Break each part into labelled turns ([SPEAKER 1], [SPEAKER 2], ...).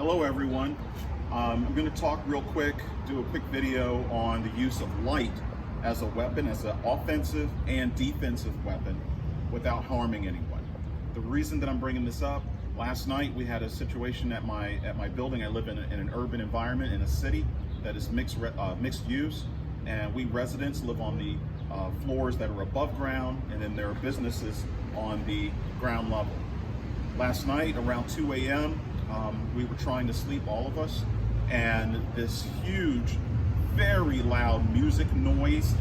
[SPEAKER 1] Hello everyone. I'm going to talk real quick, do a quick video on the use of light as a weapon, as an offensive and defensive weapon without harming anyone. The reason that I'm bringing this up, last night we had a situation at my building. I live in an urban environment in a city that is mixed use, and we residents live on the floors that are above ground, and then there are businesses on the ground level. Last night around 2 a.m. We were trying to sleep, all of us, and this huge, very loud music noise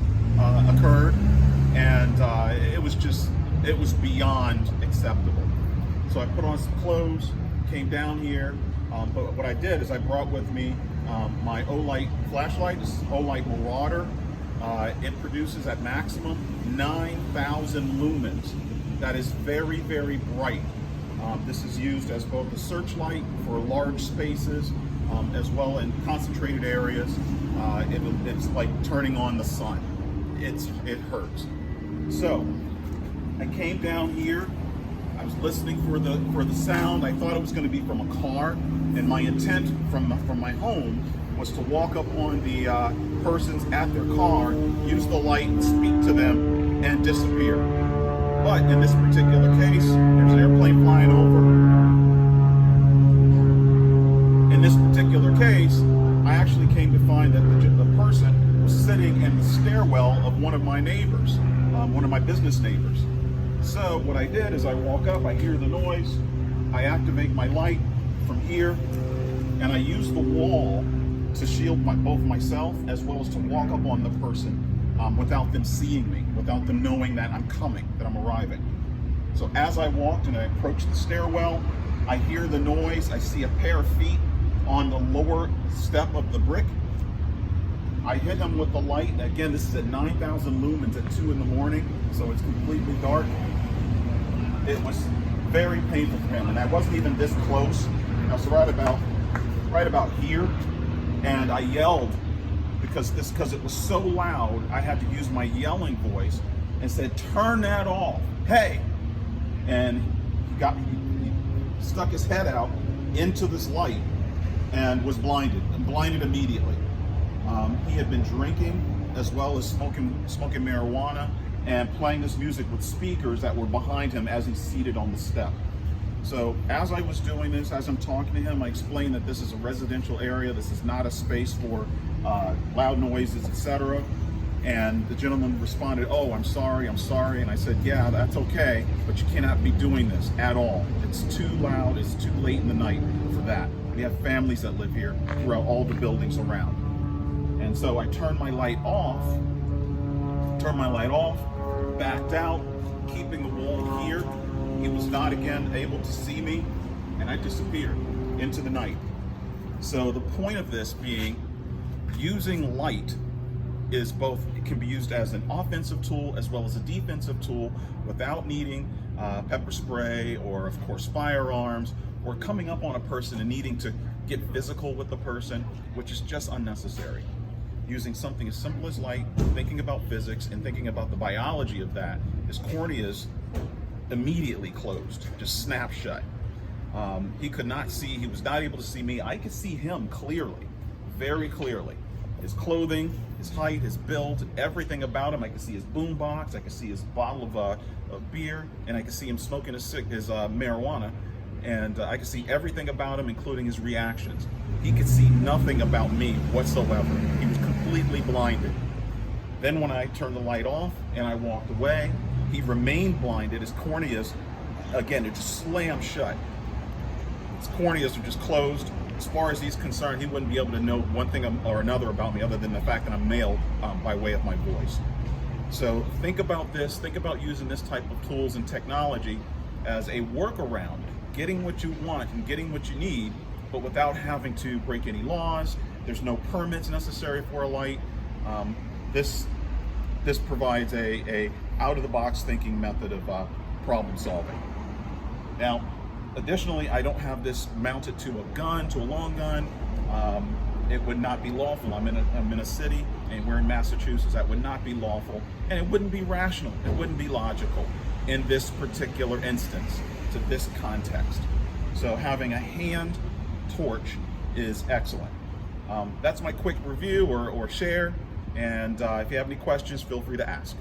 [SPEAKER 1] occurred, and it was beyond acceptable. So I put on some clothes, came down here, but what I did is I brought with me my Olight flashlight. This is Olight Marauder. It produces at maximum 9,000 lumens. That is very, very bright. This is used as both a searchlight for large spaces, as well in concentrated areas. It's like turning on the sun. It hurts. So I came down here. I was listening for the sound. I thought it was going to be from a car, and my intent from my home was to walk up on the persons at their car, use the light, and speak to them, and disappear. But in this particular case, there's an airplane flying over. In this particular case, I actually came to find that the person was sitting in the stairwell of one of my neighbors, one of my business neighbors. So what I did is I walk up, I hear the noise, I activate my light from here, and I use the wall to shield both myself as well as to walk up on the person without them seeing me, without them knowing that I'm coming, that I'm arriving. So as I walked and I approached the stairwell, I hear the noise, I see a pair of feet on the lower step of the brick. I hit him with the light. Again, this is at 9,000 lumens at 2 in the morning, so it's completely dark. It was very painful for him, and I wasn't even this close. I was right about here, and I yelled because it was so loud. I had to use my yelling voice and said, "Turn that off, hey!" And he stuck his head out into this light and was blinded immediately. He had been drinking as well as smoking marijuana and playing this music with speakers that were behind him as he's seated on the step. So as I was doing this, as I'm talking to him, I explained that this is a residential area. This is not a space for loud noises, etc. And the gentleman responded, "Oh, I'm sorry. And I said, "Yeah, that's okay, but you cannot be doing this at all. It's too loud, it's too late in the night for that. We have families that live here throughout all the buildings around." And so I turned my light off, backed out, keeping the wall here. He was not again able to see me, and I disappeared into the night. So the point of this being, using light is both, it can be used as an offensive tool as well as a defensive tool without needing pepper spray or of course firearms, or coming up on a person and needing to get physical with the person, which is just unnecessary. Using something as simple as light, thinking about physics and thinking about the biology of that, his corneas immediately closed, just snapped shut. He could not see, he was not able to see me. I could see him clearly, very clearly. His clothing, his height, his build, everything about him. I could see his boom box, I could see his bottle of beer, and I could see him smoking his marijuana. And I could see everything about him, including his reactions. He could see nothing about me whatsoever. He was completely blinded. Then when I turned the light off and I walked away, he remained blinded. His corneas, again, they're just slammed shut. His corneas are just closed. As far as he's concerned, he wouldn't be able to know one thing or another about me other than the fact that I'm male by way of my voice. So think about this, think about using this type of tools and technology as a workaround, getting what you want and getting what you need, but without having to break any laws. There's no permits necessary for a light. This provides a out-of-the-box thinking method of problem solving. Now, additionally, I don't have this mounted to a gun, to a long gun. It would not be lawful. I'm in a city, and we're in Massachusetts. That would not be lawful, and it wouldn't be rational. It wouldn't be logical in this particular instance, to this context. So having a hand torch is excellent. That's my quick review or share, and if you have any questions, feel free to ask.